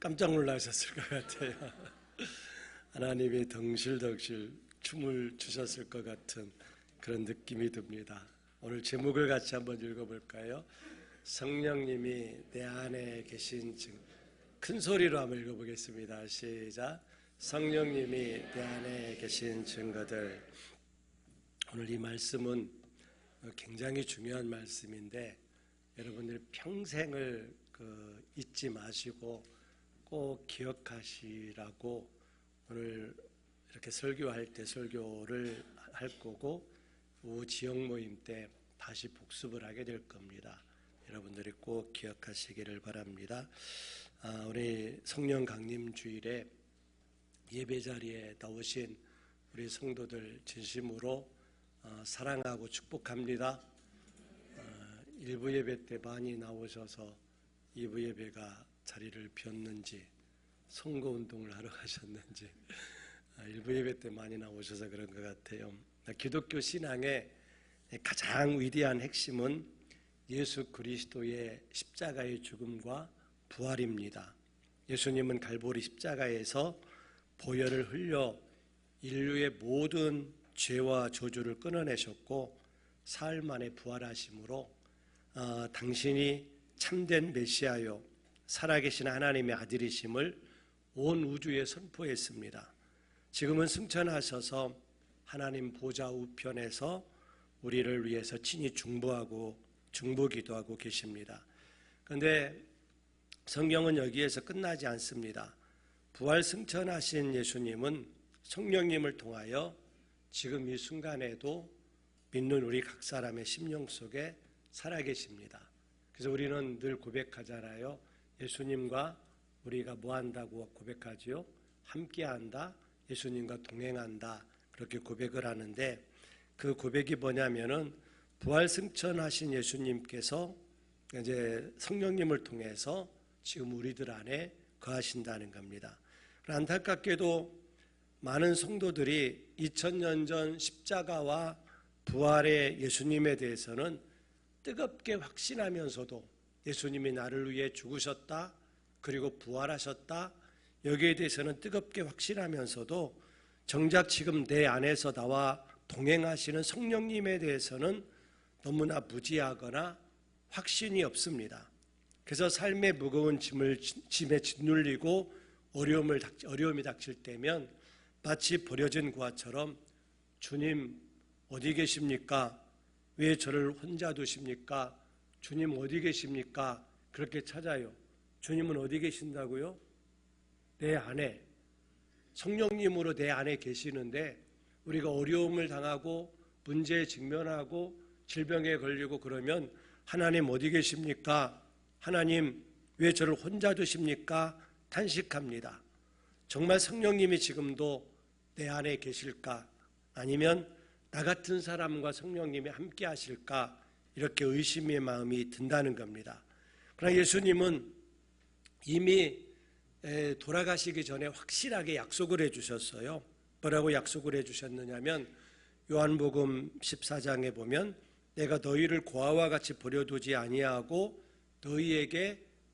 깜짝 놀라셨을 것 같아요. 하나님이 덩실덩실 춤을 추셨을 것 같은 그런 느낌이 듭니다. 오늘 제목을 같이 한번 읽어볼까요? 성령님이 내 안에 계신 증. 큰 소리로 한번 읽어보겠습니다. 시작. 성령님이 내 안에 계신 증거들. 오늘 이 말씀은 굉장히 중요한 말씀인데 여러분들 평생을 잊지 마시고 꼭 기억하시라고 오늘 이렇게 설교할 때 설교를 할 거고 오후 지역 모임 때 다시 복습을 하게 될 겁니다. 여러분들이 꼭 기억하시기를 바랍니다. 우리 성령 강림 주일에 예배 자리에 나오신 우리 성도들 진심으로 사랑하고 축복합니다. 1부 예배 때 많이 나오셔서 2부 예배가 자리를 비웠는지 선거운동을 하러 가셨는지 1부 예배 때 많이 나오셔서 그런 것 같아요. 기독교 신앙의 가장 위대한 핵심은 예수 그리스도의 십자가의 죽음과 부활입니다. 예수님은 갈보리 십자가에서 보혈을 흘려 인류의 모든 죄와 저주를 끊어내셨고 사흘 만에 부활하심으로 당신이 참된 메시아요 살아계신 하나님의 아들이심을 온 우주에 선포했습니다. 지금은 승천하셔서 하나님 보좌 우편에서 우리를 위해서 친히 중보기도하고 계십니다. 그런데 성경은 여기에서 끝나지 않습니다. 부활 승천하신 예수님은 성령님을 통하여 지금 이 순간에도 믿는 우리 각 사람의 심령 속에 살아계십니다. 그래서 우리는 늘 고백하잖아요. 예수님과 우리가 뭐 한다고 고백하지요? 함께한다, 예수님과 동행한다, 그렇게 고백을 하는데 그 고백이 뭐냐면은 부활 승천하신 예수님께서 이제 성령님을 통해서 지금 우리들 안에 거하신다는 겁니다. 안타깝게도 많은 성도들이 2000년 전 십자가와 부활의 예수님에 대해서는 뜨겁게 확신하면서도 예수님이 나를 위해 죽으셨다, 그리고 부활하셨다, 여기에 대해서는 뜨겁게 확신하면서도 정작 지금 내 안에서 나와 동행하시는 성령님에 대해서는 너무나 무지하거나 확신이 없습니다. 그래서 삶의 무거운 짐에 짓눌리고 어려움이 닥칠 때면 마치 버려진 고아처럼 주님 어디 계십니까? 왜 저를 혼자 두십니까? 주님 어디 계십니까? 그렇게 찾아요. 주님은 어디 계신다고요? 내 안에, 성령님으로 내 안에 계시는데 우리가 어려움을 당하고 문제에 직면하고 질병에 걸리고 그러면 하나님 어디 계십니까? 하나님 왜 저를 혼자 두십니까? 탄식합니다. 정말 성령님이 지금도 내 안에 계실까? 아니면 나 같은 사람과 성령님이 함께 하실까? 이렇게 의심의 마음이 든다는 겁니다. 그러나 예수님은 이미 돌아가시기 전에 확실하게 약속을 해주셨어요. 뭐라고 약속을 해주셨느냐면 요한복음 14장에 보면 내가 너희를 고아와 같이 버려두지 아니하고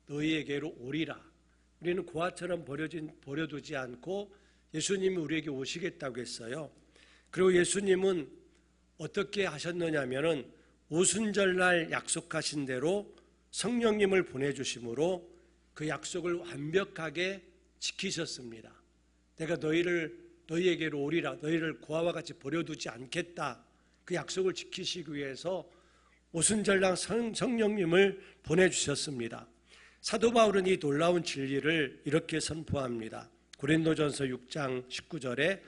너희에게로 오리라. 우리는 고아처럼 버려두지 않고 예수님이 우리에게 오시겠다고 했어요. 그리고 예수님은 어떻게 하셨느냐면은 오순절날 약속하신 대로 성령님을 보내주심으로 그 약속을 완벽하게 지키셨습니다. 내가 너희에게로 오리라, 너희를 고아와 같이 버려두지 않겠다, 그 약속을 지키시기 위해서 오순절날 성령님을 보내주셨습니다. 사도 바울은 이 놀라운 진리를 이렇게 선포합니다. 고린도전서 6장 19절에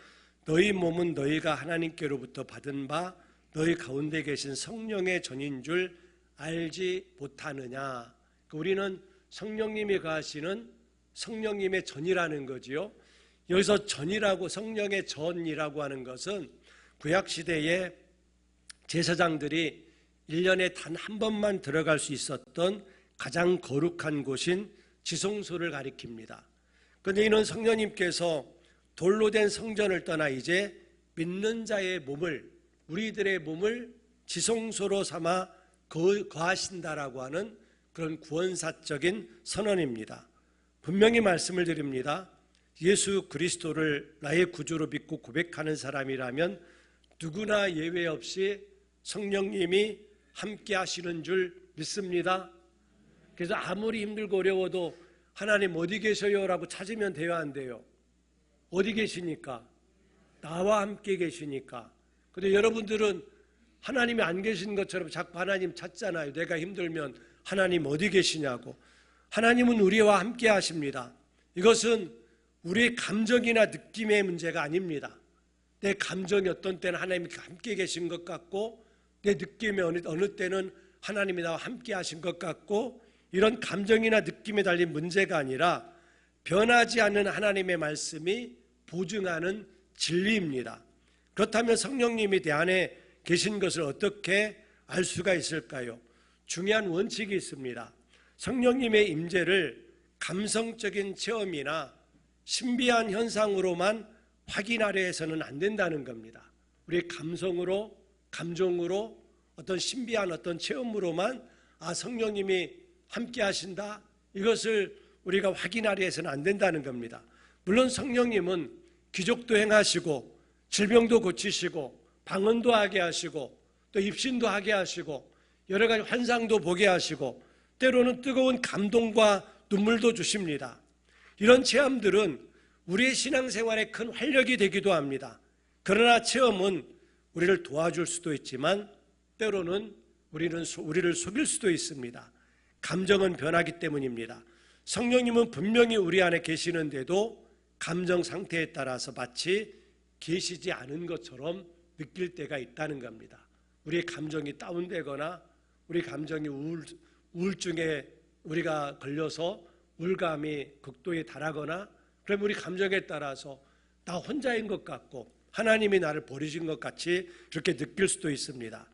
너희 몸은 너희가 하나님께로부터 받은 바 너희 가운데 계신 성령의 전인 줄 알지 못하느냐. 우리는 성령님이 거하시는 성령님의 전이라는 거지요. 여기서 전이라고, 성령의 전이라고 하는 것은 구약시대에 제사장들이 1년에 단 한 번만 들어갈 수 있었던 가장 거룩한 곳인 지성소를 가리킵니다. 그런데 이는 성령님께서 돌로 된 성전을 떠나 이제 믿는 자의 몸을, 우리들의 몸을 지성소로 삼아 거하신다라고 하는 그런 구원사적인 선언입니다. 분명히 말씀을 드립니다. 예수 그리스도를 나의 구주로 믿고 고백하는 사람이라면 누구나 예외 없이 성령님이 함께 하시는 줄 믿습니다. 그래서 아무리 힘들고 어려워도 하나님 어디 계셔요? 라고 찾으면 돼요, 안 돼요? 어디 계시니까? 나와 함께 계시니까. 근데 여러분들은 하나님이 안 계신 것처럼 자꾸 하나님 찾잖아요. 내가 힘들면 하나님 어디 계시냐고. 하나님은 우리와 함께 하십니다. 이것은 우리의 감정이나 느낌의 문제가 아닙니다. 내 감정이 어떤 때는 하나님이 함께 계신 것 같고 내 느낌이 어느 때는 하나님이 나와 함께 하신 것 같고, 이런 감정이나 느낌에 달린 문제가 아니라 변하지 않는 하나님의 말씀이 보증하는 진리입니다. 그렇다면 성령님이 내 안에 계신 것을 어떻게 알 수가 있을까요? 중요한 원칙이 있습니다. 성령님의 임재를 감성적인 체험이나 신비한 현상으로만 확인하려 해서는 안 된다는 겁니다. 우리의 감성으로, 감정으로, 어떤 신비한 어떤 체험으로만 성령님이 함께 하신다, 이것을 우리가 확인하려 해서는 안 된다는 겁니다. 물론 성령님은 기적도 행하시고 질병도 고치시고 방언도 하게 하시고 또 입신도 하게 하시고 여러 가지 환상도 보게 하시고 때로는 뜨거운 감동과 눈물도 주십니다. 이런 체험들은 우리의 신앙생활에 큰 활력이 되기도 합니다. 그러나 체험은 우리를 도와줄 수도 있지만 때로는 우리를 속일 수도 있습니다. 감정은 변하기 때문입니다. 성령님은 분명히 우리 안에 계시는데도 감정 상태에 따라서 마치 계시지 않은 것처럼 느낄 때가 있다는 겁니다. 우리의 감정이 다운되거나 우리 감정이 우울증에 우리가 걸려서 우울감이 극도에 달하거나, 그러면 우리 감정에 따라서 나 혼자인 것 같고 하나님이 나를 버리신 것 같이 그렇게 느낄 수도 있습니다.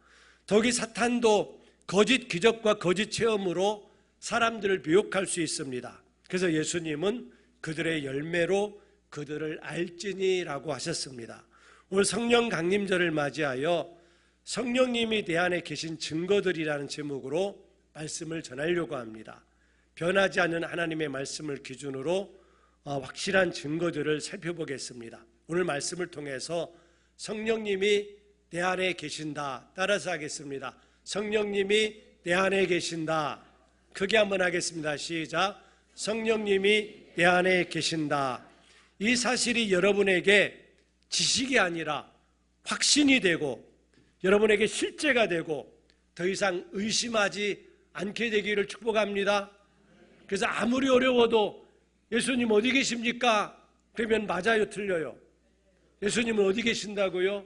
더욱이 사탄도 거짓 기적과 거짓 체험으로 사람들을 미혹할 수 있습니다. 그래서 예수님은 그들의 열매로 그들을 알지니라고 하셨습니다. 오늘 성령 강림절을 맞이하여 성령님이 내 안에 계신 증거들이라는 제목으로 말씀을 전하려고 합니다. 변하지 않는 하나님의 말씀을 기준으로 확실한 증거들을 살펴보겠습니다. 오늘 말씀을 통해서 성령님이 내 안에 계신다, 따라서 하겠습니다. 성령님이 내 안에 계신다. 크게 한번 하겠습니다. 시작. 성령님이 내 안에 계신다. 이 사실이 여러분에게 지식이 아니라 확신이 되고 여러분에게 실제가 되고 더 이상 의심하지 않게 되기를 축복합니다. 그래서 아무리 어려워도 예수님 어디 계십니까? 그러면 맞아요, 틀려요? 예수님은 어디 계신다고요?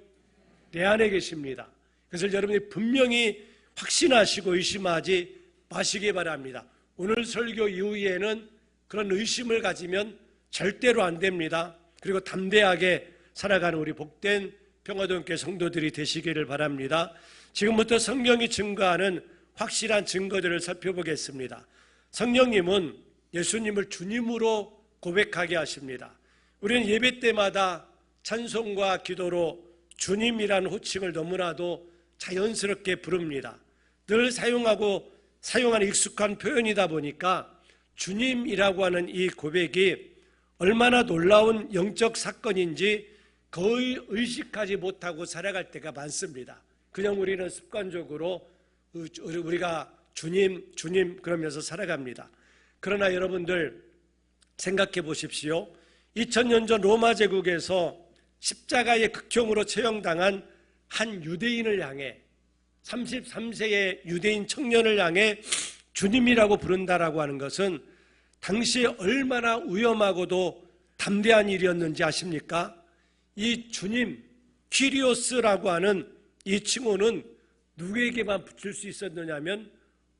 내 안에 계십니다. 그래서 여러분이 분명히 확신하시고 의심하지 마시기 바랍니다. 오늘 설교 이후에는 그런 의심을 가지면 절대로 안 됩니다. 그리고 담대하게 살아가는 우리 복된 평화동교회 성도들이 되시기를 바랍니다. 지금부터 성령이 증거하는 확실한 증거들을 살펴보겠습니다. 성령님은 예수님을 주님으로 고백하게 하십니다. 우리는 예배 때마다 찬송과 기도로 주님이라는 호칭을 너무나도 자연스럽게 부릅니다. 늘 사용하는 익숙한 표현이다 보니까 주님이라고 하는 이 고백이 얼마나 놀라운 영적 사건인지 거의 의식하지 못하고 살아갈 때가 많습니다. 그냥 우리는 습관적으로 우리가 주님 그러면서 살아갑니다. 그러나 여러분들 생각해 보십시오. 2000년 전 로마 제국에서 십자가의 극형으로 처형당한 한 유대인을 향해 33세의 유대인 청년을 향해 주님이라고 부른다라고 하는 것은 당시에 얼마나 위험하고도 담대한 일이었는지 아십니까? 이 주님, 키리오스라고 하는 이 칭호는 누구에게만 붙일 수 있었느냐면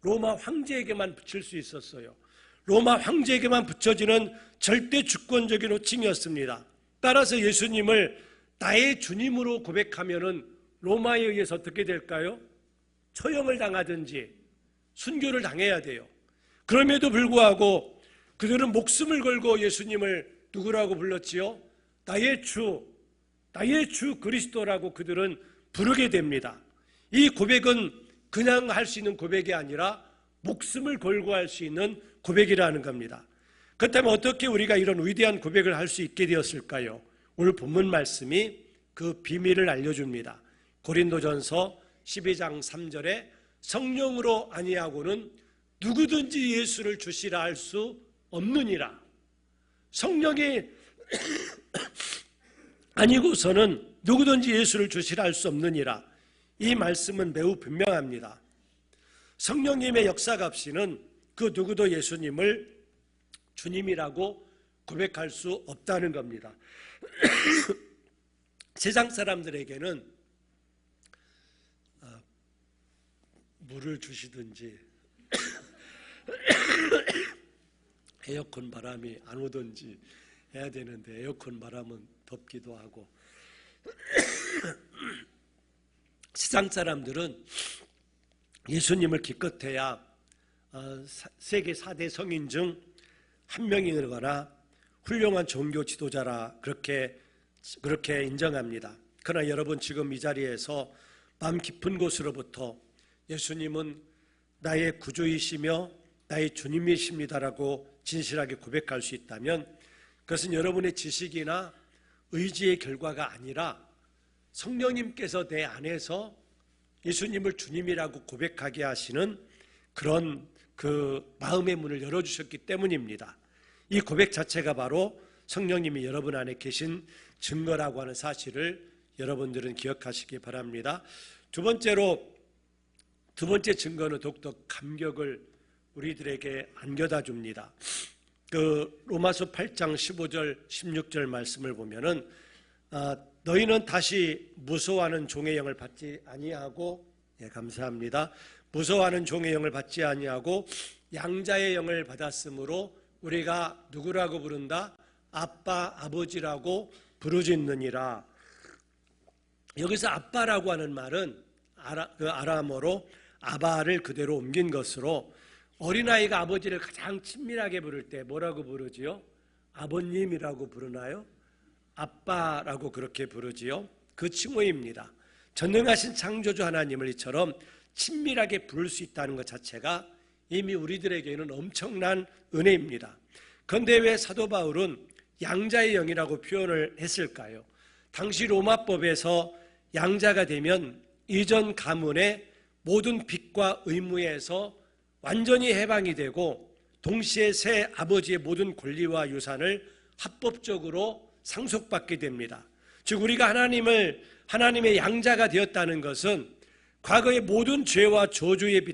로마 황제에게만 붙일 수 있었어요. 로마 황제에게만 붙여지는 절대 주권적인 호칭이었습니다. 따라서 예수님을 나의 주님으로 고백하면은 로마에 의해서 어떻게 될까요? 처형을 당하든지 순교를 당해야 돼요. 그럼에도 불구하고 그들은 목숨을 걸고 예수님을 누구라고 불렀지요? 나의 주 그리스도라고 그들은 부르게 됩니다. 이 고백은 그냥 할 수 있는 고백이 아니라 목숨을 걸고 할 수 있는 고백이라는 겁니다. 그렇다면 어떻게 우리가 이런 위대한 고백을 할 수 있게 되었을까요? 오늘 본문 말씀이 그 비밀을 알려줍니다. 고린도전서 12장 3절에 성령으로 아니하고는 누구든지 예수를 주시라 할 수 없느니라. 성령이 아니고서는 누구든지 예수를 주시라 할 수 없느니라. 이 말씀은 매우 분명합니다. 성령님의 역사가 없이는 그 누구도 예수님을 주님이라고 고백할 수 없다는 겁니다. 세상 사람들에게는 물을 주시든지 에어컨 바람이 안 오든지 해야 되는데 에어컨 바람은 덥기도 하고 세상 사람들은 예수님을 기껏해야 세계 4대 성인 중 한 명이거나 훌륭한 종교 지도자라 그렇게 인정합니다. 그러나 여러분 지금 이 자리에서 마음 깊은 곳으로부터 예수님은 나의 구주이시며 나의 주님이십니다라고 진실하게 고백할 수 있다면 그것은 여러분의 지식이나 의지의 결과가 아니라 성령님께서 내 안에서 예수님을 주님이라고 고백하게 하시는 그런 그 마음의 문을 열어주셨기 때문입니다. 이 고백 자체가 바로 성령님이 여러분 안에 계신 증거라고 하는 사실을 여러분들은 기억하시기 바랍니다. 두 번째 증거는 더욱더 감격을 우리들에게 안겨다 줍니다. 그 로마서 8장 15절 16절 말씀을 보면은 너희는 다시 무서워하는 종의 영을 받지 아니하고 감사합니다. 무서워하는 종의 영을 받지 아니하고 양자의 영을 받았으므로 우리가 누구라고 부른다? 아빠, 아버지라고 부르짖느니라. 여기서 아빠라고 하는 말은 아람어로 아바를 그대로 옮긴 것으로 어린아이가 아버지를 가장 친밀하게 부를 때 뭐라고 부르지요? 아버님이라고 부르나요? 아빠라고 그렇게 부르지요. 그 칭호입니다. 전능하신 창조주 하나님을 이처럼 친밀하게 부를 수 있다는 것 자체가 이미 우리들에게는 엄청난 은혜입니다. 그런데 왜 사도 바울은 양자의 영이라고 표현을 했을까요? 당시 로마법에서 양자가 되면 이전 가문의 모든 빚과 의무에서 완전히 해방이 되고 동시에 새 아버지의 모든 권리와 유산을 합법적으로 상속받게 됩니다. 즉 우리가 하나님의 양자가 되었다는 것은 과거의 모든 죄와 저주의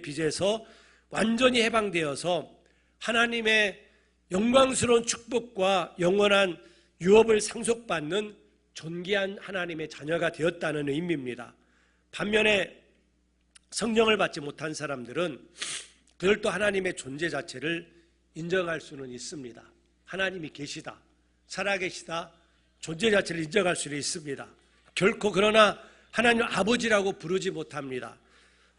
빚에서 완전히 해방되어서 하나님의 영광스러운 축복과 영원한 유업을 상속받는 존귀한 하나님의 자녀가 되었다는 의미입니다. 반면에 성령을 받지 못한 사람들은 그들도 하나님의 존재 자체를 인정할 수는 있습니다. 하나님이 계시다, 살아계시다, 존재 자체를 인정할 수는 있습니다. 결코 그러나 하나님 아버지라고 부르지 못합니다.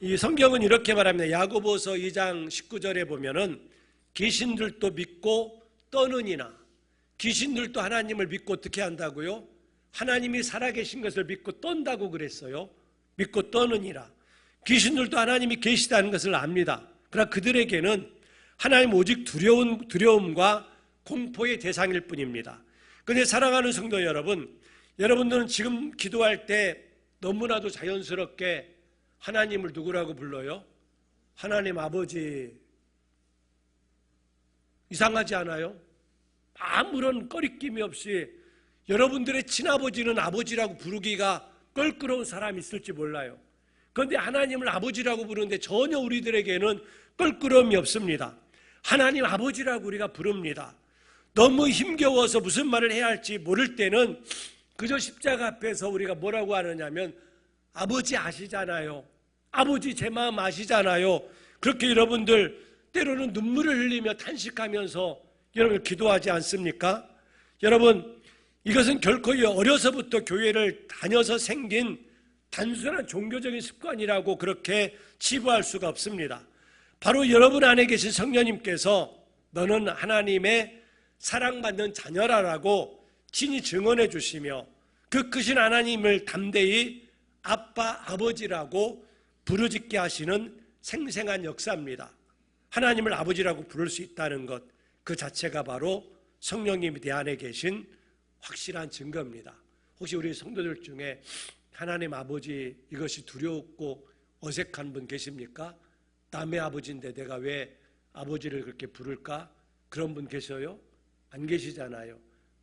이 성경은 이렇게 말합니다. 야고보서 2장 19절에 보면은 귀신들도 믿고 떠느니나, 귀신들도 하나님을 믿고 어떻게 한다고요? 하나님이 살아계신 것을 믿고 떤다고 그랬어요. 믿고 떠느니라. 귀신들도 하나님이 계시다는 것을 압니다. 그러나 그들에게는 하나님 오직 두려움과 공포의 대상일 뿐입니다. 그런데 사랑하는 성도 여러분, 여러분들은 지금 기도할 때 너무나도 자연스럽게 하나님을 누구라고 불러요? 하나님 아버지. 이상하지 않아요? 아무런 꺼리낌이 없이 여러분들의 친아버지는 아버지라고 부르기가 껄끄러운 사람이 있을지 몰라요. 그런데 하나님을 아버지라고 부르는데 전혀 우리들에게는 껄끄러움이 없습니다. 하나님 아버지라고 우리가 부릅니다. 너무 힘겨워서 무슨 말을 해야 할지 모를 때는 그저 십자가 앞에서 우리가 뭐라고 하느냐면 아버지 아시잖아요. 아버지 제 마음 아시잖아요. 그렇게 여러분들 때로는 눈물을 흘리며 탄식하면서 여러분 기도하지 않습니까? 여러분 이것은 결코 어려서부터 교회를 다녀서 생긴 단순한 종교적인 습관이라고 그렇게 치부할 수가 없습니다. 바로 여러분 안에 계신 성령님께서 너는 하나님의 사랑받는 자녀라라고 친히 증언해 주시며 그 크신 하나님을 담대히 아빠, 아버지라고 부르짖게 하시는 생생한 역사입니다. 하나님을 아버지라고 부를 수 있다는 것, 그 자체가 바로 성령님이 내 안에 계신 확실한 증거입니다. 혹시 우리 성도들 중에 하나님 아버지 이것이 두렵고 어색한 분 계십니까? 남의 아버지인데 내가 왜 아버지를 그렇게 부를까? 그런 분 계셔요? 안 계시잖아요.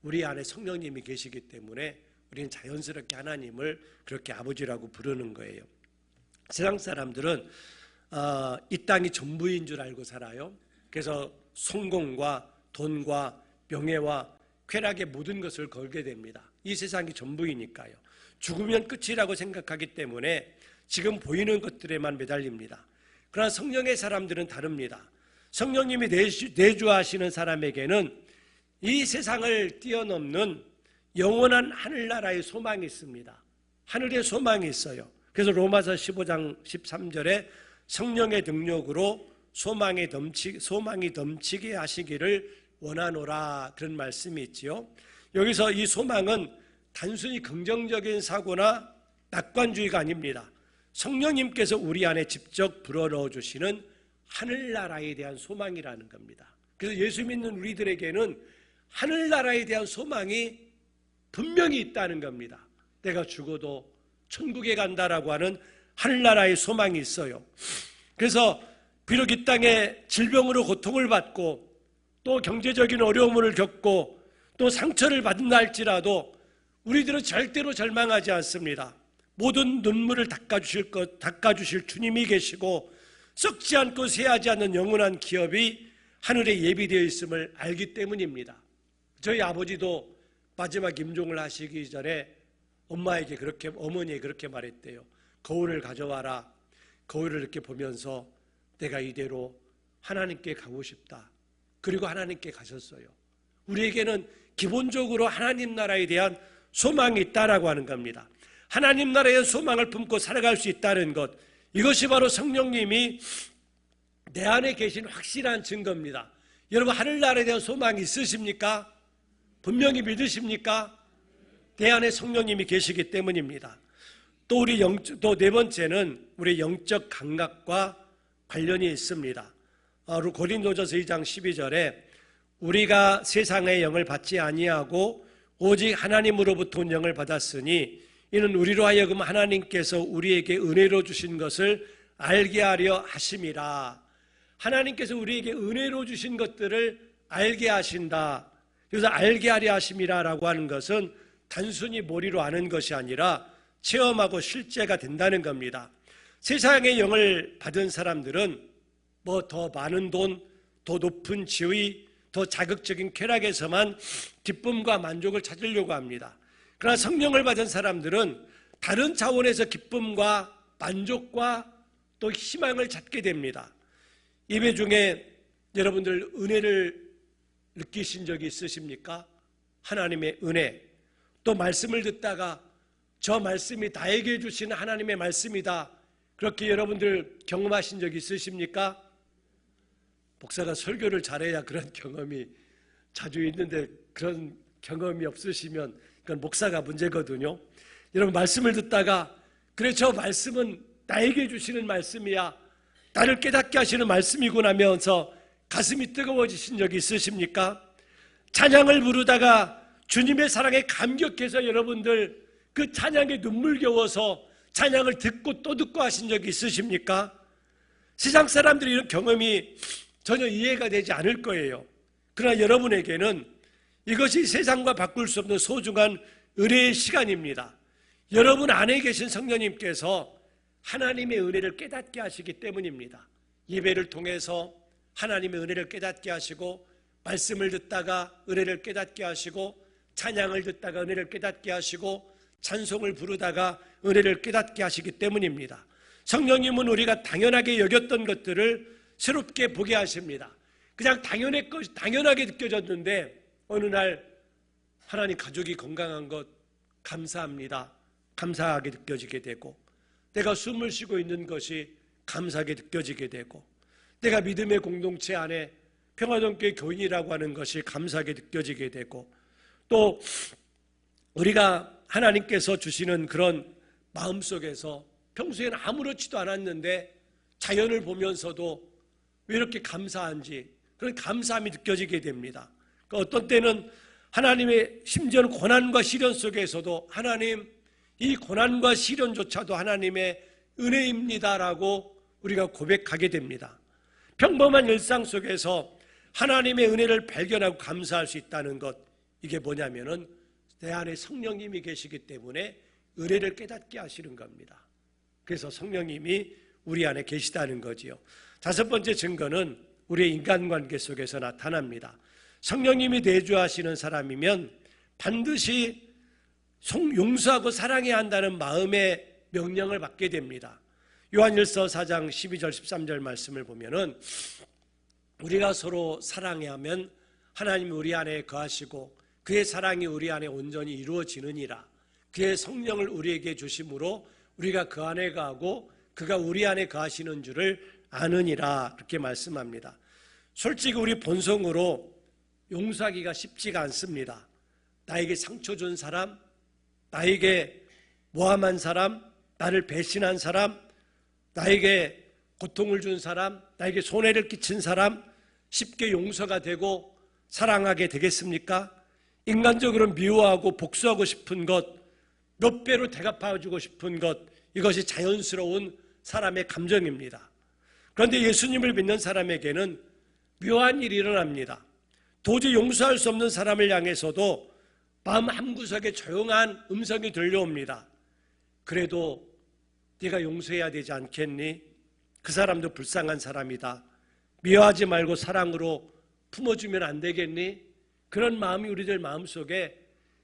우리 안에 성령님이 계시기 때문에 우리는 자연스럽게 하나님을 그렇게 아버지라고 부르는 거예요. 세상 사람들은 이 땅이 전부인 줄 알고 살아요. 그래서 성공과 돈과 명예와 쾌락의 모든 것을 걸게 됩니다. 이 세상이 전부이니까요. 죽으면 끝이라고 생각하기 때문에 지금 보이는 것들에만 매달립니다. 그러나 성령의 사람들은 다릅니다. 성령님이 내주하시는 사람에게는 이 세상을 뛰어넘는 영원한 하늘나라의 소망이 있습니다. 하늘의 소망이 있어요. 그래서 로마서 15장 13절에 성령의 능력으로 소망이 넘치게 하시기를 원하노라, 그런 말씀이 있지요. 여기서 이 소망은 단순히 긍정적인 사고나 낙관주의가 아닙니다. 성령님께서 우리 안에 직접 불어넣어 주시는 하늘나라에 대한 소망이라는 겁니다. 그래서 예수 믿는 우리들에게는 하늘나라에 대한 소망이 분명히 있다는 겁니다. 내가 죽어도 천국에 간다라고 하는 하늘나라의 소망이 있어요. 그래서 비록 이 땅에 질병으로 고통을 받고 또 경제적인 어려움을 겪고 또 상처를 받는다 할지라도 우리들은 절대로 절망하지 않습니다. 모든 눈물을 닦아주실 주님이 계시고 썩지 않고 쇠하지 않는 영원한 기업이 하늘에 예비되어 있음을 알기 때문입니다. 저희 아버지도 마지막 임종을 하시기 전에 어머니에게 그렇게 말했대요. 거울을 가져와라. 거울을 이렇게 보면서 내가 이대로 하나님께 가고 싶다. 그리고 하나님께 가셨어요. 우리에게는 기본적으로 하나님 나라에 대한 소망이 있다라고 하는 겁니다. 하나님 나라의 소망을 품고 살아갈 수 있다는 것, 이것이 바로 성령님이 내 안에 계신 확실한 증거입니다. 여러분, 하늘나라에 대한 소망이 있으십니까? 분명히 믿으십니까? 내 안에 성령님이 계시기 때문입니다. 또 네 번째는 우리 영적 감각과 관련이 있습니다. 고린도전서 2장 12절에 우리가 세상의 영을 받지 아니하고 오직 하나님으로부터 온 영을 받았으니 이는 우리로 하여금 하나님께서 우리에게 은혜로 주신 것을 알게 하려 하심이라. 하나님께서 우리에게 은혜로 주신 것들을 알게 하신다. 그래서 알게 하려 하심이라라고 하는 것은 단순히 머리로 아는 것이 아니라 체험하고 실제가 된다는 겁니다. 세상의 영을 받은 사람들은 더 많은 돈, 더 높은 지위, 더 자극적인 쾌락에서만 기쁨과 만족을 찾으려고 합니다. 그러나 성령을 받은 사람들은 다른 차원에서 기쁨과 만족과 또 희망을 찾게 됩니다. 예배 중에 여러분들 은혜를 느끼신 적이 있으십니까? 하나님의 은혜. 또 말씀을 듣다가 저 말씀이 나에게 주신 하나님의 말씀이다. 그렇게 여러분들 경험하신 적이 있으십니까? 목사가 설교를 잘해야 그런 경험이 자주 있는데 그런 경험이 없으시면 그건 목사가 문제거든요. 여러분, 말씀을 듣다가 그래, 저 말씀은 나에게 주시는 말씀이야, 나를 깨닫게 하시는 말씀이구나 하면서 가슴이 뜨거워지신 적이 있으십니까? 찬양을 부르다가 주님의 사랑에 감격해서 여러분들 그 찬양에 눈물겨워서 찬양을 듣고 또 듣고 하신 적이 있으십니까? 세상 사람들이 이런 경험이 전혀 이해가 되지 않을 거예요. 그러나 여러분에게는 이것이 세상과 바꿀 수 없는 소중한 은혜의 시간입니다. 여러분 안에 계신 성령님께서 하나님의 은혜를 깨닫게 하시기 때문입니다. 예배를 통해서 하나님의 은혜를 깨닫게 하시고, 말씀을 듣다가 은혜를 깨닫게 하시고, 찬양을 듣다가 은혜를 깨닫게 하시고, 찬송을 부르다가 은혜를 깨닫게 하시기 때문입니다. 성령님은 우리가 당연하게 여겼던 것들을 새롭게 보게 하십니다. 그냥 당연하게 느껴졌는데 어느 날 하나님 가족이 건강한 것 감사합니다. 감사하게 느껴지게 되고, 내가 숨을 쉬고 있는 것이 감사하게 느껴지게 되고, 내가 믿음의 공동체 안에 평화동교회 교인이라고 하는 것이 감사하게 느껴지게 되고, 또 우리가 하나님께서 주시는 그런 마음속에서 평소에는 아무렇지도 않았는데 자연을 보면서도 왜 이렇게 감사한지, 그런 감사함이 느껴지게 됩니다. 어떤 때는 하나님의 심지어는 고난과 시련 속에서도 하나님, 이 고난과 시련조차도 하나님의 은혜입니다라고 우리가 고백하게 됩니다. 평범한 일상 속에서 하나님의 은혜를 발견하고 감사할 수 있다는 것, 이게 뭐냐면은 내 안에 성령님이 계시기 때문에 은혜를 깨닫게 하시는 겁니다. 그래서 성령님이 우리 안에 계시다는 거지요. 다섯 번째 증거는 우리의 인간관계 속에서 나타납니다. 성령님이 내주하시는 사람이면 반드시 용서하고 사랑해야 한다는 마음의 명령을 받게 됩니다. 요한일서 4장 12절 13절 말씀을 보면은 우리가 서로 사랑해야 하면 하나님이 우리 안에 거하시고 그의 사랑이 우리 안에 온전히 이루어지느니라. 그의 성령을 우리에게 주심으로 우리가 그 안에 거하고 그가 우리 안에 거하시는 줄을 아느니라. 그렇게 말씀합니다. 솔직히 우리 본성으로 용서하기가 쉽지가 않습니다. 나에게 상처 준 사람, 나에게 모함한 사람, 나를 배신한 사람, 나에게 고통을 준 사람, 나에게 손해를 끼친 사람 쉽게 용서가 되고 사랑하게 되겠습니까? 인간적으로 미워하고 복수하고 싶은 것, 몇 배로 대갚아주고 싶은 것, 이것이 자연스러운 사람의 감정입니다. 그런데 예수님을 믿는 사람에게는 묘한 일이 일어납니다. 도저히 용서할 수 없는 사람을 향해서도 마음 한구석에 조용한 음성이 들려옵니다. 그래도 네가 용서해야 되지 않겠니? 그 사람도 불쌍한 사람이다. 미워하지 말고 사랑으로 품어주면 안 되겠니? 그런 마음이 우리들 마음속에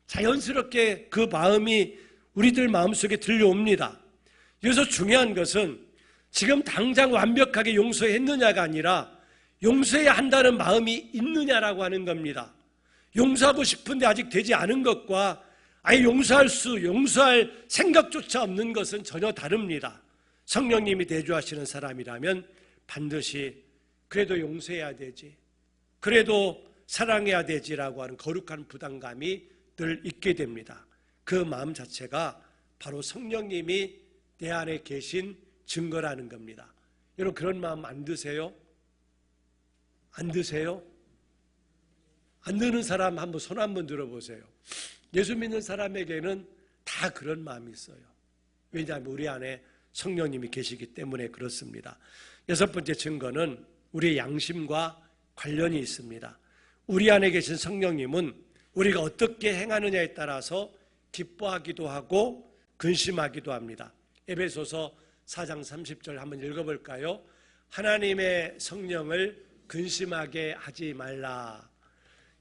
자연스럽게 그 마음이 우리들 마음속에 들려옵니다. 그래서 중요한 것은 지금 당장 완벽하게 용서했느냐가 아니라 용서해야 한다는 마음이 있느냐라고 하는 겁니다. 용서하고 싶은데 아직 되지 않은 것과 아예 용서할 생각조차 없는 것은 전혀 다릅니다. 성령님이 대주하시는 사람이라면 반드시 그래도 용서해야 되지, 그래도 사랑해야 되지라고 하는 거룩한 부담감이 늘 있게 됩니다. 그 마음 자체가 바로 성령님이 내 안에 계신 증거라는 겁니다. 여러분 그런 마음 안 드세요? 안 드세요? 안 드는 사람 한번 손 한번 들어보세요. 예수 믿는 사람에게는 다 그런 마음이 있어요. 왜냐하면 우리 안에 성령님이 계시기 때문에 그렇습니다. 여섯 번째 증거는 우리의 양심과 관련이 있습니다. 우리 안에 계신 성령님은 우리가 어떻게 행하느냐에 따라서 기뻐하기도 하고 근심하기도 합니다. 에베소서 4장 30절 한번 읽어볼까요? 하나님의 성령을 근심하게 하지 말라.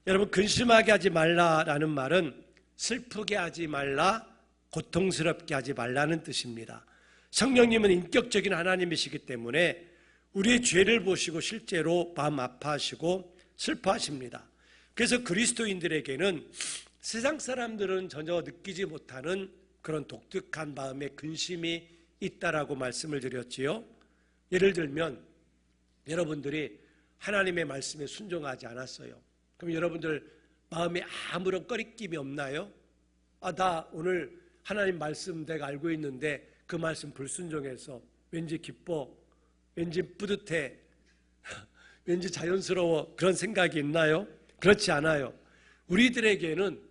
여러분 근심하게 하지 말라라는 말은 슬프게 하지 말라, 고통스럽게 하지 말라는 뜻입니다. 성령님은 인격적인 하나님이시기 때문에 우리의 죄를 보시고 실제로 마음 아파하시고 슬퍼하십니다. 그래서 그리스도인들에게는 세상 사람들은 전혀 느끼지 못하는 그런 독특한 마음의 근심이 있다라고 말씀을 드렸지요. 예를 들면 여러분들이 하나님의 말씀에 순종하지 않았어요. 그럼 여러분들 마음에 아무런 꺼리낌이 없나요? 나 오늘 하나님 말씀 내가 알고 있는데 그 말씀 불순종해서 왠지 기뻐, 왠지 뿌듯해, 왠지 자연스러워, 그런 생각이 있나요? 그렇지 않아요. 우리들에게는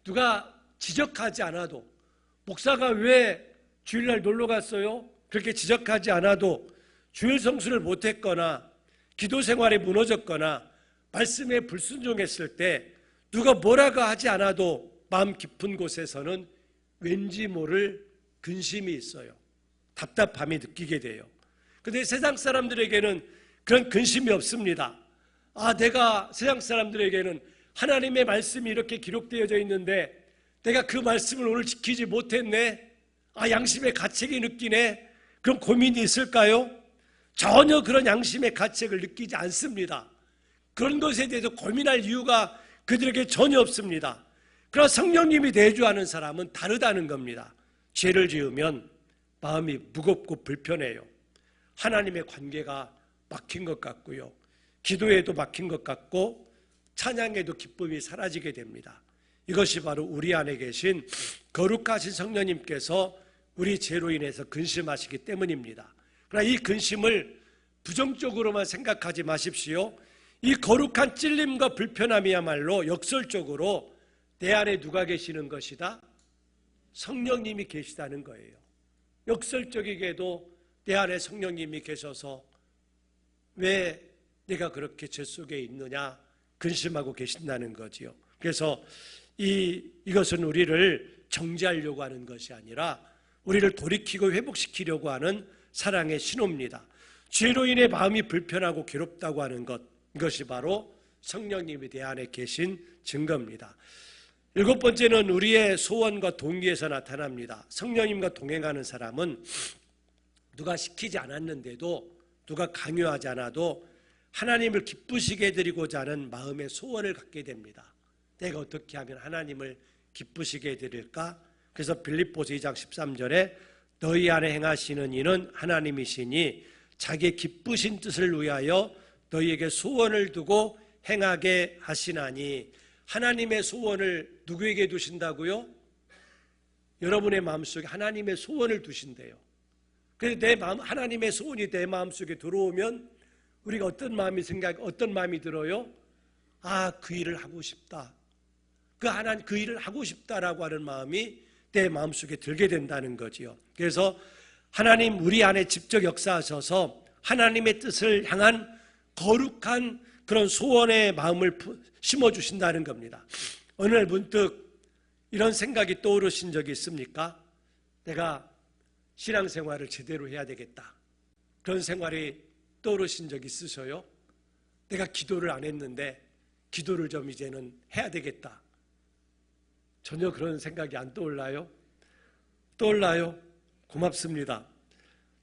누가 지적하지 않아도, 목사가 왜 주일날 놀러 갔어요? 그렇게 지적하지 않아도 주일 성수를 못했거나 기도 생활에 무너졌거나 말씀에 불순종했을 때 누가 뭐라고 하지 않아도 마음 깊은 곳에서는 왠지 모를 근심이 있어요. 답답함이 느끼게 돼요. 그런데 세상 사람들에게는 그런 근심이 없습니다. 내가 세상 사람들에게는 하나님의 말씀이 이렇게 기록되어져 있는데 내가 그 말씀을 오늘 지키지 못했네. 양심의 가책이 느끼네. 그럼 고민이 있을까요? 전혀 그런 양심의 가책을 느끼지 않습니다. 그런 것에 대해서 고민할 이유가 그들에게 전혀 없습니다. 그러나 성령님이 내주하는 사람은 다르다는 겁니다. 죄를 지으면 마음이 무겁고 불편해요. 하나님의 관계가 막힌 것 같고요. 기도에도 막힌 것 같고 찬양에도 기쁨이 사라지게 됩니다. 이것이 바로 우리 안에 계신 거룩하신 성령님께서 우리 죄로 인해서 근심하시기 때문입니다. 그러나 이 근심을 부정적으로만 생각하지 마십시오. 이 거룩한 찔림과 불편함이야말로 역설적으로 내 안에 누가 계시는 것이다? 성령님이 계시다는 거예요. 역설적이게도 내 안에 성령님이 계셔서 왜 내가 그렇게 죄 속에 있느냐 근심하고 계신다는 거지요. 그래서 이것은 우리를 정죄하려고 하는 것이 아니라 우리를 돌이키고 회복시키려고 하는 사랑의 신호입니다. 죄로 인해 마음이 불편하고 괴롭다고 하는 것, 이것이 바로 성령님이 내 안에 계신 증거입니다. 7번째는 우리의 소원과 동기에서 나타납니다. 성령님과 동행하는 사람은 누가 시키지 않았는데도, 누가 강요하지 않아도 하나님을 기쁘시게 해드리고자 하는 마음의 소원을 갖게 됩니다. 내가 어떻게 하면 하나님을 기쁘시게 해드릴까? 그래서 빌립보서 2장 13절에 너희 안에 행하시는 이는 하나님이시니 자기의 기쁘신 뜻을 위하여 너희에게 소원을 두고 행하게 하시나니. 하나님의 소원을 누구에게 두신다고요? 여러분의 마음속에 하나님의 소원을 두신대요. 그래서 하나님의 소원이 내 마음속에 들어오면 우리가 어떤 마음이 들어요? 아, 그 일을 하고 싶다. 그 일을 하고 싶다라고 하는 마음이 내 마음속에 들게 된다는 거지요. 그래서 하나님 우리 안에 직접 역사하셔서 하나님의 뜻을 향한 거룩한 그런 소원의 마음을 심어주신다는 겁니다. 어느 날 문득 이런 생각이 떠오르신 적이 있습니까? 내가 신앙생활을 제대로 해야 되겠다. 그런 생활이 떠오르신 적 있으셔요? 내가 기도를 안 했는데 기도를 좀 이제는 해야 되겠다. 전혀 그런 생각이 안 떠올라요? 떠올라요? 고맙습니다.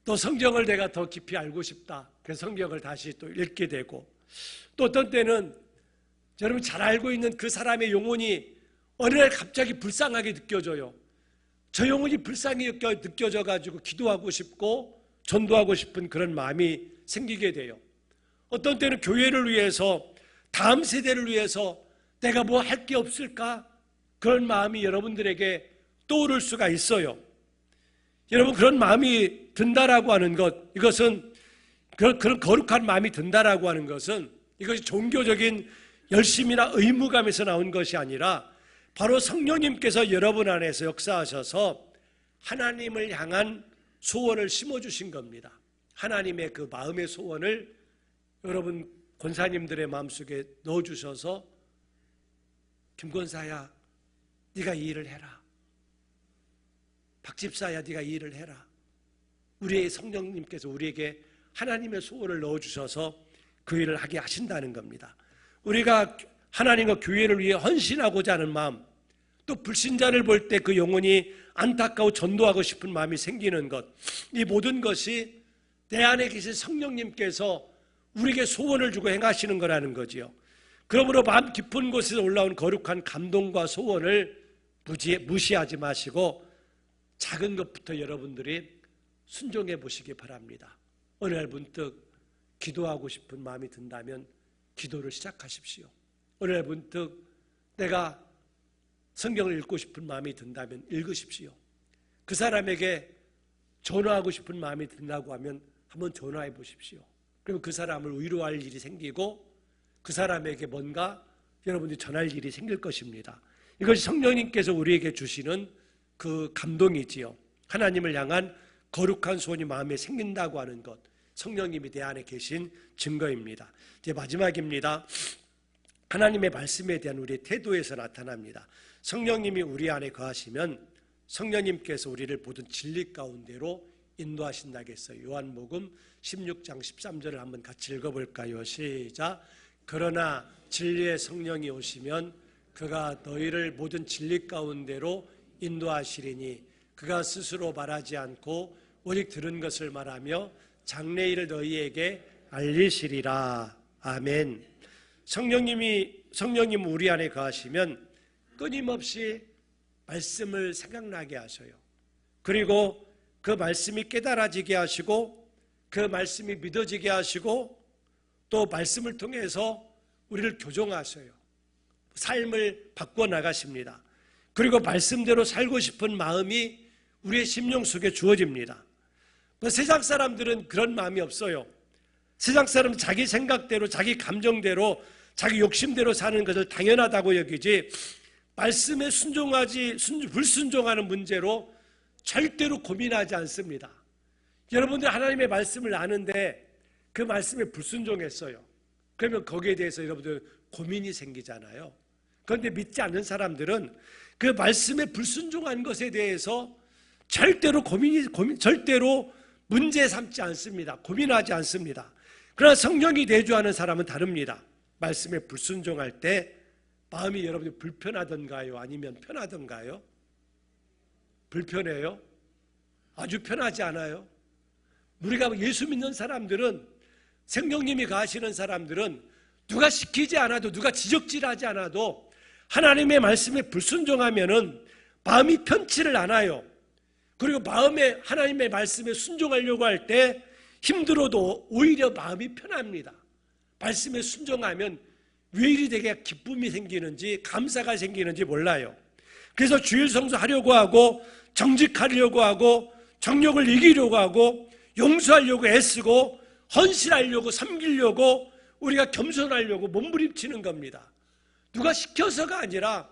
또 성경을 내가 더 깊이 알고 싶다. 그래서 성경을 다시 또 읽게 되고, 또 어떤 때는 여러분 잘 알고 있는 그 사람의 영혼이 어느 날 갑자기 불쌍하게 느껴져요. 저 영혼이 불쌍히 느껴져 가지고 기도하고 싶고 전도하고 싶은 그런 마음이 생기게 돼요. 어떤 때는 교회를 위해서, 다음 세대를 위해서 내가 뭐 할 게 없을까? 그런 마음이 여러분들에게 떠오를 수가 있어요. 여러분, 그런 마음이 든다라고 하는 것, 이것은 그런 거룩한 마음이 든다라고 하는 것은 이것이 종교적인 열심이나 의무감에서 나온 것이 아니라 바로 성령님께서 여러분 안에서 역사하셔서 하나님을 향한 소원을 심어주신 겁니다. 하나님의 그 마음의 소원을 여러분 권사님들의 마음속에 넣어주셔서 김권사야, 네가 이 일을 해라. 박집사야, 네가 이 일을 해라. 우리의 성령님께서 우리에게 하나님의 소원을 넣어주셔서 그 일을 하게 하신다는 겁니다. 우리가 하나님과 교회를 위해 헌신하고자 하는 마음, 또 불신자를 볼 때 그 영혼이 안타까워 전도하고 싶은 마음이 생기는 것, 이 모든 것이 내 안에 계신 성령님께서 우리에게 소원을 주고 행하시는 거라는 거지요. 그러므로 마음 깊은 곳에서 올라온 거룩한 감동과 소원을 무시하지 마시고 작은 것부터 여러분들이 순종해 보시기 바랍니다. 어느 날 문득 기도하고 싶은 마음이 든다면 기도를 시작하십시오. 어느 날 문득 내가 성경을 읽고 싶은 마음이 든다면 읽으십시오. 그 사람에게 전화하고 싶은 마음이 든다고 하면 한번 전화해 보십시오. 그러면 그 사람을 위로할 일이 생기고 그 사람에게 뭔가 여러분들이 전할 일이 생길 것입니다. 이것이 성령님께서 우리에게 주시는 그 감동이지요. 하나님을 향한 거룩한 소원이 마음에 생긴다고 하는 것, 성령님이 내 안에 계신 증거입니다. 이제 마지막입니다. 하나님의 말씀에 대한 우리의 태도에서 나타납니다. 성령님이 우리 안에 거하시면 성령님께서 우리를 모든 진리 가운데로 인도하신다겠어요. 요한복음 16장 13절을 한번 같이 읽어볼까요? 시작. 그러나 진리의 성령이 오시면 그가 너희를 모든 진리 가운데로 인도하시리니 그가 스스로 말하지 않고 오직 들은 것을 말하며 장래일을 너희에게 알리시리라. 아멘. 성령님 우리 안에 거하시면 끊임없이 말씀을 생각나게 하셔요. 그리고 그 말씀이 깨달아지게 하시고 그 말씀이 믿어지게 하시고 또 말씀을 통해서 우리를 교정하셔요. 삶을 바꿔나가십니다. 그리고 말씀대로 살고 싶은 마음이 우리의 심령 속에 주어집니다. 세상 사람들은 그런 마음이 없어요. 세상 사람은 자기 생각대로, 자기 감정대로, 자기 욕심대로 사는 것을 당연하다고 여기지, 말씀에 불순종하는 문제로 절대로 고민하지 않습니다. 여러분들 하나님의 말씀을 아는데 그 말씀에 불순종했어요. 그러면 거기에 대해서 여러분들 고민이 생기잖아요. 그런데 믿지 않는 사람들은 그 말씀에 불순종한 것에 대해서 절대로 절대로 문제 삼지 않습니다. 고민하지 않습니다. 그러나 성령이 내주하는 사람은 다릅니다. 말씀에 불순종할 때 마음이 여러분이 불편하던가요? 아니면 편하던가요? 불편해요? 아주 편하지 않아요? 우리가 예수 믿는 사람들은, 성령님이 가시는 사람들은 누가 시키지 않아도, 누가 지적질하지 않아도 하나님의 말씀에 불순종하면은 마음이 편치를 않아요. 그리고 마음에 하나님의 말씀에 순종하려고 할 때 힘들어도 오히려 마음이 편합니다. 말씀에 순종하면 왜 이리 되게 기쁨이 생기는지, 감사가 생기는지 몰라요. 그래서 주일 성수하려고 하고, 정직하려고 하고, 정욕을 이기려고 하고, 용서하려고 애쓰고, 헌신하려고, 섬기려고, 우리가 겸손하려고 몸부림치는 겁니다. 누가 시켜서가 아니라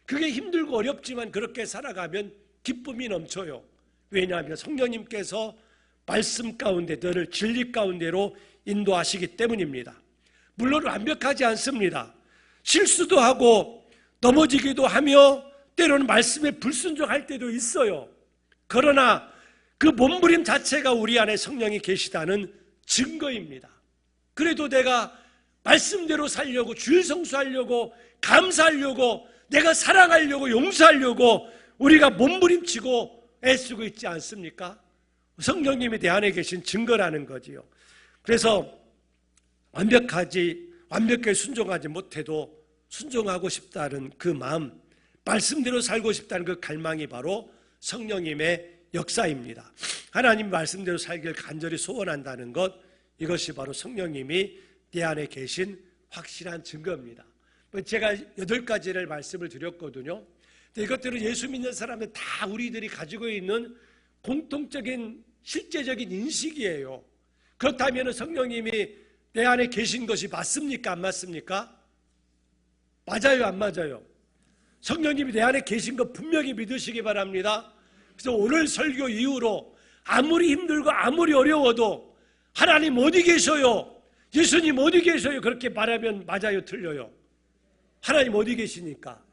그게 힘들고 어렵지만 그렇게 살아가면 기쁨이 넘쳐요. 왜냐하면 성령님께서 말씀 가운데, 너를 진리 가운데로 인도하시기 때문입니다. 물론 완벽하지 않습니다. 실수도 하고 넘어지기도 하며 때로는 말씀에 불순종할 때도 있어요. 그러나 그 몸부림 자체가 우리 안에 성령이 계시다는 증거입니다. 그래도 내가 말씀대로 살려고, 주일 성수하려고, 감사하려고, 내가 사랑하려고, 용서하려고 우리가 몸부림치고 애쓰고 있지 않습니까? 성령님이 내 안에 계신 증거라는 거지요. 그래서 완벽하게 순종하지 못해도 순종하고 싶다는 그 마음, 말씀대로 살고 싶다는 그 갈망이 바로 성령님의 역사입니다. 하나님 말씀대로 살기를 간절히 소원한다는 것, 이것이 바로 성령님이 내 안에 계신 확실한 증거입니다. 제가 8가지를 말씀을 드렸거든요. 이것들은 예수 믿는 사람들 다 우리들이 가지고 있는 공통적인 실제적인 인식이에요. 그렇다면 성령님이 내 안에 계신 것이 맞습니까? 안 맞습니까? 맞아요, 안 맞아요? 성령님이 내 안에 계신 것 분명히 믿으시기 바랍니다. 그래서 오늘 설교 이후로 아무리 힘들고 아무리 어려워도 하나님 어디 계셔요? 예수님 어디 계셔요? 그렇게 말하면 맞아요, 틀려요? 하나님 어디 계시니까?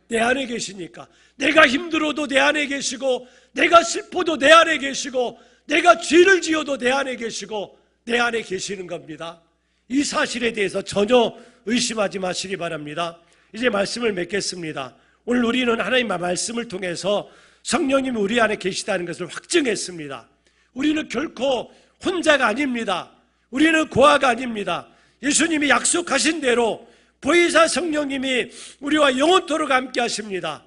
내 안에 계시니까. 내가 힘들어도 내 안에 계시고, 내가 슬퍼도 내 안에 계시고, 내가 죄를 지어도 내 안에 계시고, 내 안에 계시는 겁니다. 이 사실에 대해서 전혀 의심하지 마시기 바랍니다. 이제 말씀을 맺겠습니다. 오늘 우리는 하나님의 말씀을 통해서 성령님이 우리 안에 계시다는 것을 확증했습니다. 우리는 결코 혼자가 아닙니다. 우리는 고아가 아닙니다. 예수님이 약속하신 대로 보혜사 성령님이 우리와 영원토록 함께 하십니다.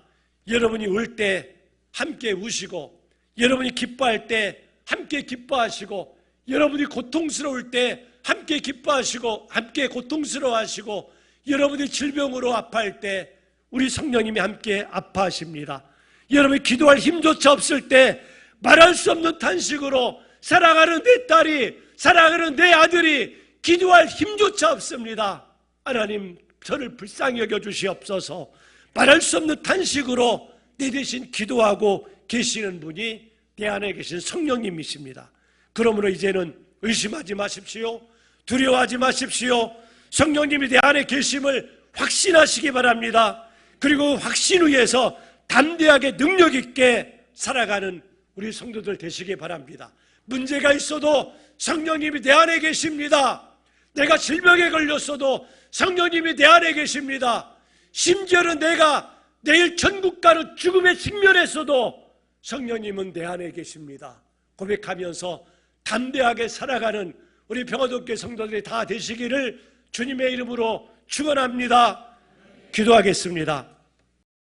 여러분이 울 때 함께 우시고, 여러분이 기뻐할 때 함께 기뻐하시고, 여러분이 고통스러울 때 함께 기뻐하시고 함께 고통스러워하시고, 여러분이 질병으로 아파할 때 우리 성령님이 함께 아파하십니다. 여러분이 기도할 힘조차 없을 때 말할 수 없는 탄식으로 사랑하는 내 딸이, 사랑하는 내 아들이 기도할 힘조차 없습니다. 하나님, 저를 불쌍히 여겨주시옵소서. 말할 수 없는 탄식으로 내 대신 기도하고 계시는 분이 내 안에 계신 성령님이십니다. 그러므로 이제는 의심하지 마십시오. 두려워하지 마십시오. 성령님이 내 안에 계심을 확신하시기 바랍니다. 그리고 확신 위에서 담대하게 능력 있게 살아가는 우리 성도들 되시기 바랍니다. 문제가 있어도 성령님이 내 안에 계십니다. 내가 질병에 걸렸어도 성령님이 내 안에 계십니다. 심지어는 내가 내일 천국 가는 죽음에 직면했어도 성령님은 내 안에 계십니다. 고백하면서 담대하게 살아가는 우리 평화독교 성도들이 다 되시기를 주님의 이름으로 축원합니다. 기도하겠습니다.